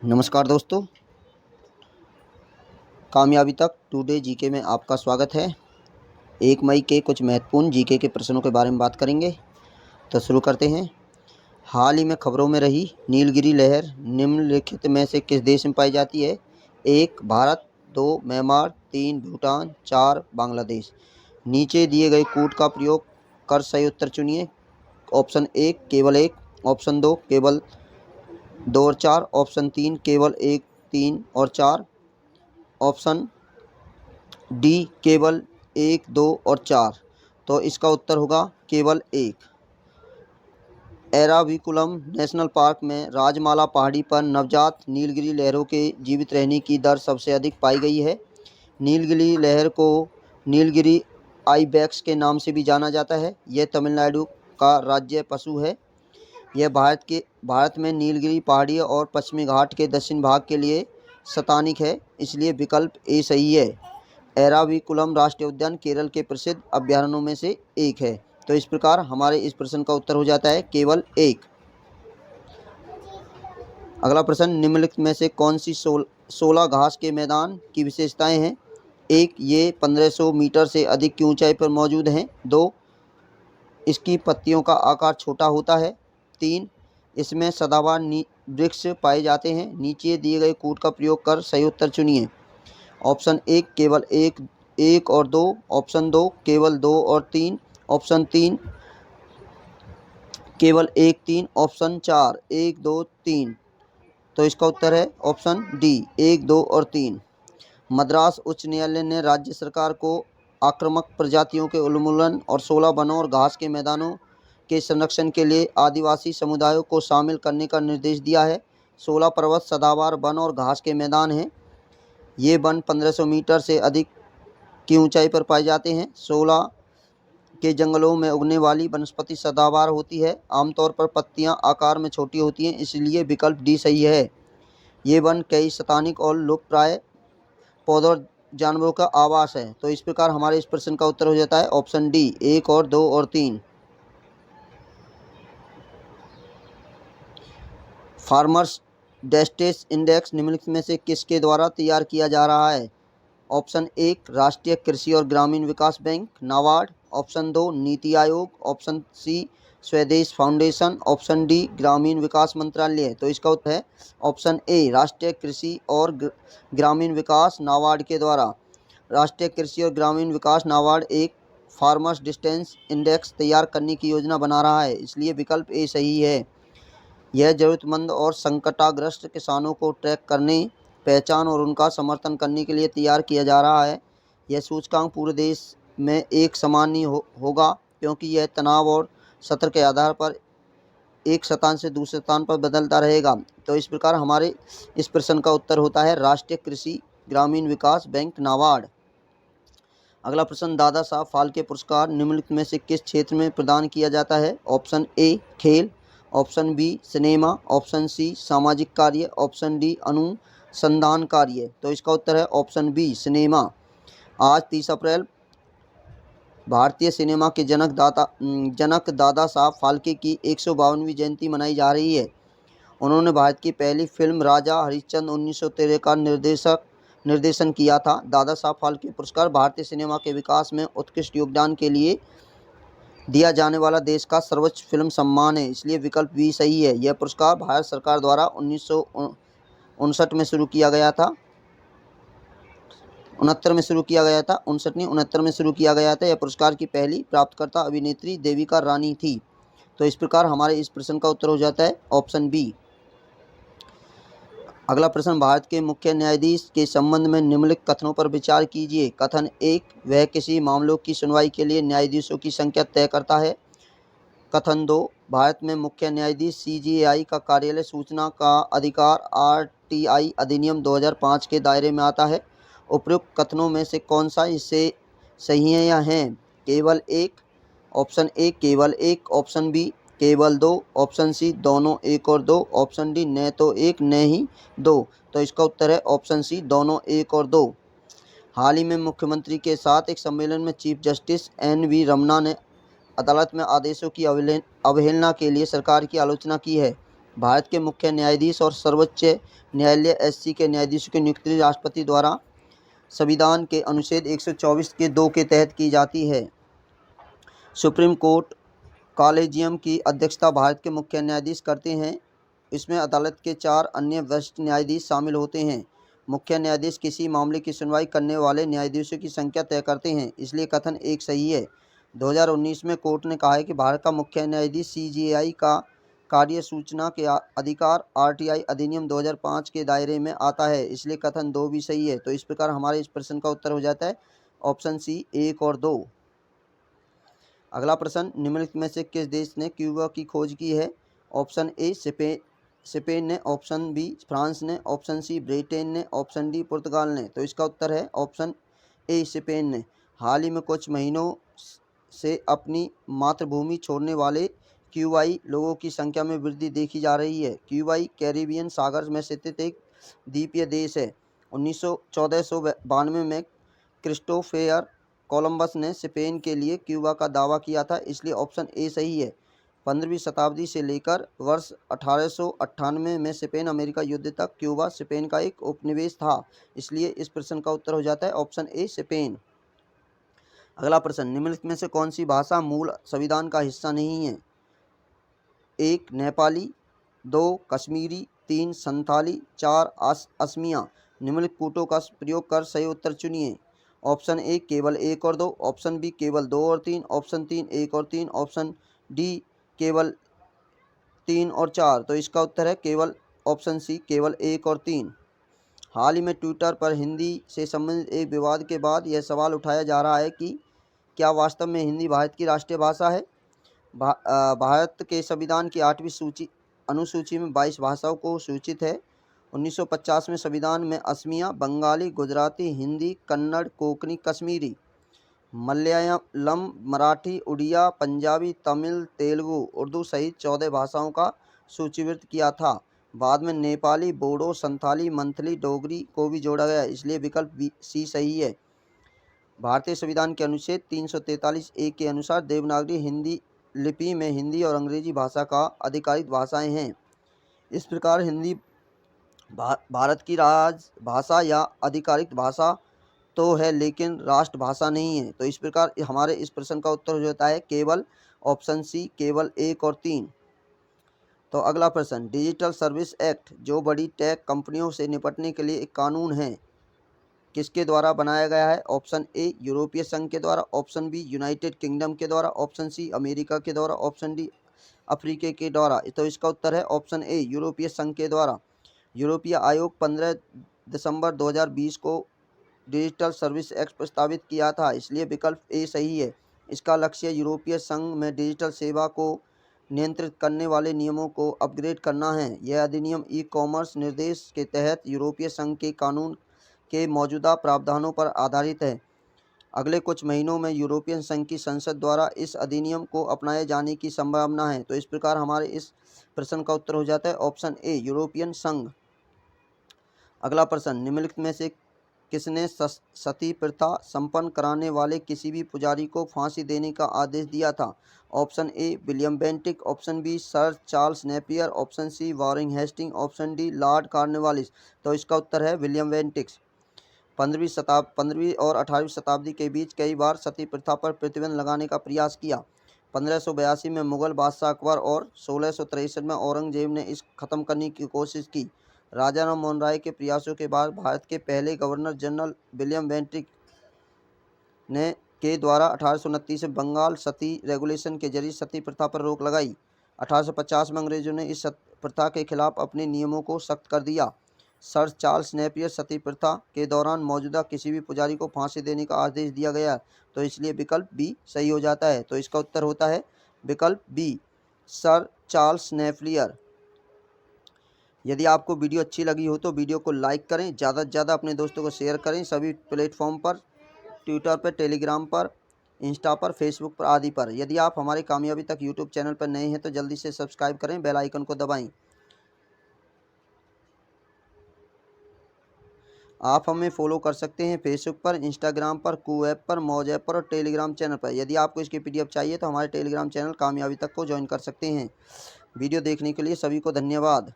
नमस्कार दोस्तों, कामयाबी तक टुडे जीके में आपका स्वागत है। 1 मई के कुछ महत्वपूर्ण जीके के प्रश्नों के बारे में बात करेंगे। तो शुरू करते हैं। हाल ही में खबरों में रही नीलगिरी लहर निम्नलिखित में से किस देश में पाई जाती है? 1 भारत, 2 म्यांमार, 3 भूटान, 4 बांग्लादेश। नीचे दिए गए कूट का प्रयोग कर सही उत्तर चुनिए। ऑप्शन 1 केवल 1, ऑप्शन 2 केवल 2 और 4, ऑप्शन 3 केवल 1, 3 और 4, ऑप्शन डी केवल 1, 2 और 4। तो इसका उत्तर होगा केवल 1। एराविकुलम नेशनल पार्क में राजमाला पहाड़ी पर नवजात नीलगिरी लहरों के जीवित रहने की दर सबसे अधिक पाई गई है। नीलगिरी लहर को नीलगिरी आइबेक्स के नाम से भी जाना जाता है। यह तमिलनाडु का राज्य पशु है। यह भारत में नीलगिरी पहाड़ी और पश्चिमी घाट के दक्षिण भाग के लिए स्थानिक है, इसलिए विकल्प ए सही है। एराविकुलम राष्ट्रीय उद्यान केरल के प्रसिद्ध अभयारण्यों में से एक है। तो इस प्रकार हमारे इस प्रश्न का उत्तर हो जाता है केवल 1। अगला प्रश्न, निम्नलिखित में से कौन सी 16 घास के मैदान की विशेषताएं हैं? 1 ये 1500 मीटर से अधिक की ऊंचाई पर मौजूद हैं। 2 इसकी पत्तियों का आकार छोटा होता है। 3 इसमें सदाबहार वृक्ष पाए जाते हैं। नीचे दिए गए कूट का प्रयोग कर सही उत्तर चुनिए। ऑप्शन 1 केवल 1 और 2, ऑप्शन 2 केवल 2 और 3, ऑप्शन 3 केवल 1, 3, ऑप्शन 4 1, 2, 3। तो इसका उत्तर है ऑप्शन डी 1, 2 और 3। मद्रास उच्च न्यायालय ने राज्य सरकार को आक्रामक प्रजातियों के उन्मूलन और 16 वनों और घास के मैदानों के संरक्षण के लिए आदिवासी समुदायों को शामिल करने का निर्देश दिया है। 16 पर्वत सदाबहार वन और घास के मैदान हैं। ये वन 1500 मीटर से अधिक की ऊंचाई पर पाए जाते हैं। 16 के जंगलों में उगने वाली वनस्पति सदाबहार होती है। आमतौर पर पत्तियां आकार में छोटी होती हैं, इसलिए विकल्प डी सही है। ये वन कई स्थानिक और लुप्तप्राय पौधों और जानवरों का आवास है। तो इस प्रकार हमारे इस प्रश्न का उत्तर हो जाता है ऑप्शन डी 1 और 2 और 3। फार्मर्स डिस्ट्रेस इंडेक्स निम्नलिखित में से किसके द्वारा तैयार किया जा रहा है? ऑप्शन 1 राष्ट्रीय कृषि और ग्रामीण विकास bank NABARD, option 2 NITI Aayog, option C स्वदेश फाउंडेशन, ऑप्शन डी ग्रामीण विकास मंत्रालय। तो इसका उत्तर है ऑप्शन ए राष्ट्रीय कृषि और ग्रामीण विकास नाबार्ड के द्वारा। राष्ट्रीय कृषि और ग्रामीण विकास नाबार्ड एक फार्मर्स डिस्टेंस इंडेक्स तैयार करने की योजना बना रहा है, इसलिए विकल्प ए सही है। यह ज़रूरतमंद और संकटाग्रस्त किसानों को ट्रैक करने, पहचान और उनका समर्थन करने के लिए तैयार किया जा रहा है। यह सूचकांक पूरे देश में एक समान नहीं होगा, क्योंकि यह तनाव और सत्र के आधार पर एक स्थान से दूसरे स्थान पर बदलता रहेगा। तो इस प्रकार हमारे इस प्रश्न का उत्तर होता है राष्ट्रीय कृषि ग्रामीण विकास बैंक नाबार्ड। अगला प्रश्न, दादा साहब फाल्के पुरस्कार निम्नलिखित में से किस क्षेत्र में प्रदान किया जाता है? ऑप्शन ए खेल, option B cinema, option C सामाजिक कार्य, ऑप्शन डी अनुसंधान कार्य। तो इसका उत्तर है ऑप्शन बी सिनेमा। आज 30 अप्रैल भारतीय सिनेमा के जनक दादा साहब फाल्के की 152वीं जयंती मनाई जा रही है। उन्होंने भारत की पहली फिल्म राजा हरिश्चंद्र 1913 का निर्देशन किया था। दादा साहब फाल्के पुरस्कार भारतीय सिनेमा के विकास में उत्कृष्ट योगदान के लिए दिया जाने वाला देश का सर्वोच्च फिल्म सम्मान है, इसलिए विकल्प बी सही है। यह पुरस्कार भारत सरकार द्वारा 1959 में शुरू किया गया था। 69 में शुरू किया गया था, 59 नहीं 69 में शुरू किया गया था। यह पुरस्कार की पहली प्राप्तकर्ता अभिनेत्री देविका रानी थी। तो इस प्रकार हमारे इस प्रश्न का उत्तर हो जाता है ऑप्शन बी। अगला प्रश्न, भारत के मुख्य न्यायाधीश के संबंध में निम्नलिखित कथनों पर विचार कीजिए। कथन 1 वह किसी मामलों की सुनवाई के लिए न्यायाधीशों की संख्या तय करता है। कथन 2 भारत में मुख्य न्यायाधीश CJI का कार्यालय सूचना का अधिकार RTI अधिनियम 2005 के दायरे में आता है। उपयुक्त कथनों में से कौन सा इससे सही है या है? केवल 1, ऑप्शन ए केवल 1, ऑप्शन बी केवल 2, ऑप्शन सी दोनों 1 और 2, ऑप्शन डी न तो 1 न ही 2। तो इसका उत्तर है ऑप्शन सी दोनों 1 और 2। हाल ही में मुख्यमंत्री के साथ एक सम्मेलन में चीफ जस्टिस NV रमन्ना ने अदालत में आदेशों की अवहेलना के लिए सरकार की आलोचना की है। भारत के मुख्य न्यायाधीश और सर्वोच्च न्यायालय एससी के न्यायाधीशों की नियुक्ति राष्ट्रपति द्वारा संविधान के अनुच्छेद 124 के 2 के तहत की जाती है। सुप्रीम कोर्ट कॉलेजियम की अध्यक्षता भारत के मुख्य न्यायाधीश करते हैं। इसमें अदालत के 4 अन्य वरिष्ठ न्यायाधीश शामिल होते हैं। मुख्य न्यायाधीश किसी मामले की सुनवाई करने वाले न्यायाधीशों की संख्या तय करते हैं, इसलिए कथन एक सही है। 2019 में कोर्ट ने कहा है कि भारत का मुख्य न्यायाधीश सीजेआई का कार्य सूचना के अधिकार आरटीआई अधिनियम 2005 के दायरे में आता है, इसलिए कथन 2 भी सही है। तो इस प्रकार हमारे इस प्रश्न का उत्तर हो जाता है ऑप्शन सी 1 और 2। अगला प्रश्न, निम्नलिखित में से किस देश ने क्यूबा की खोज की है? ऑप्शन ए स्पेन ने, ऑप्शन बी फ्रांस ने, ऑप्शन सी ब्रिटेन ने, ऑप्शन डी पुर्तगाल ने। तो इसका उत्तर है ऑप्शन ए स्पेन ने। हाल ही में कुछ महीनों से अपनी मातृभूमि छोड़ने वाले क्यूबाई लोगों की संख्या में वृद्धि देखी जा रही है। क्यूबाई कैरिबियन सागर में स्थित एक द्वीपीय देश है। 1492 में क्रिस्टोफर कोलंबस ने स्पेन के लिए क्यूबा का दावा किया था, इसलिए ऑप्शन ए सही है। 15वीं शताब्दी से लेकर वर्ष 1898 में स्पेन अमेरिका युद्ध तक क्यूबा स्पेन का एक उपनिवेश था, इसलिए इस प्रश्न का उत्तर हो जाता है ऑप्शन ए स्पेन। अगला प्रश्न, निम्नलिखित में से कौन सी भाषा मूल संविधान का हिस्सा नहीं है? 1 नेपाली, 2 कश्मीरी, 3 संथाली, 4 असमिया। निम्नलिखित कूटों का प्रयोग कर सही उत्तर चुनिए। ऑप्शन ए केवल 1 और 2, ऑप्शन बी केवल 2 और 3, ऑप्शन 3 1 और 3, ऑप्शन डी केवल 3 और 4। तो इसका उत्तर है केवल ऑप्शन सी केवल 1 और 3। हाल ही में ट्विटर पर हिंदी से संबंधित एक विवाद के बाद यह सवाल उठाया जा रहा है कि क्या वास्तव में हिंदी भारत की राष्ट्रीय भाषा है? भारत के संविधान की 8वीं अनुसूची में 22 भाषाओं को सूचित है। 1950 में संविधान में असमिया, बंगाली, गुजराती, हिंदी, कन्नड़, कोंकणी, कश्मीरी, मलयालम, मराठी, उड़िया, पंजाबी, तमिल, तेलुगु, उर्दू सहित 14 भाषाओं का सूचीबद्ध किया था। बाद में नेपाली, बोडो, संथाली, मंथली, डोगरी को भी जोड़ा गया, इसलिए विकल्प सी सही है। भारतीय संविधान के अनुच्छेद 343(a) के अनुसार देवनागरी हिंदी लिपि में हिंदी और अंग्रेजी भाषा का आधिकारिक भाषाएं हैं। इस प्रकार हिंदी भारत की राजभाषा या आधिकारिक भाषा तो है, लेकिन राष्ट्रभाषा नहीं है। तो इस प्रकार हमारे इस प्रश्न का उत्तर हो जाता है केवल ऑप्शन सी केवल 1 और 3। तो अगला प्रश्न, डिजिटल सर्विस एक्ट जो बड़ी टेक कंपनियों से निपटने के लिए एक कानून है, किसके द्वारा बनाया गया है? ऑप्शन ए यूरोपीय संघ के द्वारा, ऑप्शन बी यूनाइटेड किंगडम के द्वारा, ऑप्शन सी अमेरिका के द्वारा, ऑप्शन डी अफ्रीका के द्वारा। तो इसका उत्तर है ऑप्शन ए यूरोपीय संघ के द्वारा। यूरोपीय आयोग 15 दिसंबर 2020 को डिजिटल सर्विस एक्ट प्रस्तावित किया था, इसलिए विकल्प ए सही है। इसका लक्ष्य यूरोपीय संघ में डिजिटल सेवा को नियंत्रित करने वाले नियमों को अपग्रेड करना है। यह अधिनियम ई कॉमर्स निर्देश के तहत यूरोपीय संघ के कानून के मौजूदा प्रावधानों पर आधारित है। अगले कुछ महीनों में यूरोपियन संघ की संसद द्वारा इस अधिनियम को अपनाए जाने की संभावना है। तो इस प्रकार हमारे इस प्रश्न का उत्तर हो जाता है ऑप्शन ए यूरोपियन संघ। अगला प्रश्न, निम्नलिखित में से किसने सती प्रथा संपन्न कराने वाले किसी भी पुजारी को फांसी देने का आदेश दिया था? Option A William Bentinck, option B sir Charles Napier, option C Warren Hasting, option D lord Cornwallis. तो इसका उत्तर है विलियम बेंटिक्स। 15वीं और 18वीं शताब्दी के बीच कई बार सती प्रथा पर प्रतिबंध लगाने का प्रयास किया। 1582 में मुगल बादशाह अकबर और 1663 में औरंगजेब ने इस खत्म करने की कोशिश की। राजा राम मोहन राय के प्रयासों के बाद भारत के पहले गवर्नर जनरल विलियम बेंटिक के द्वारा 1829 में बंगाल सती रेगुलेशन के जरिए सती प्रथा पर रोक लगाई। 1850 में अंग्रेजों ने इस प्रथा के खिलाफ अपने नियमों को सख्त कर दिया। सर चार्ल्स नेपियर सती प्रथा के दौरान मौजूदा किसी भी पुजारी को फांसी देने का आदेश दिया गया, तो इसलिए विकल्प बी सही हो जाता है। तो इसका उत्तर होता है विकल्प बी सर चार्ल्स नेपियर। यदि आपको वीडियो अच्छी लगी हो तो वीडियो को लाइक करें, ज़्यादा से ज़्यादा अपने दोस्तों को शेयर करें सभी प्लेटफॉर्म पर, ट्विटर पर, टेलीग्राम पर, इंस्टा पर, फेसबुक पर आदि पर। यदि आप हमारे कामयाबी तक यूट्यूब चैनल पर नए हैं तो जल्दी से सब्सक्राइब करें, बेल आइकन को दबाएं। आप हमें फॉलो कर सकते हैं फेसबुक पर, इंस्टाग्राम पर, कू ऐप पर, मौज ऐप पर और टेलीग्राम चैनल पर। यदि आपको इसकी PDF चाहिए तो हमारे टेलीग्राम चैनल कामयाबी तक को ज्वाइन कर सकते हैं। वीडियो देखने के लिए सभी को धन्यवाद।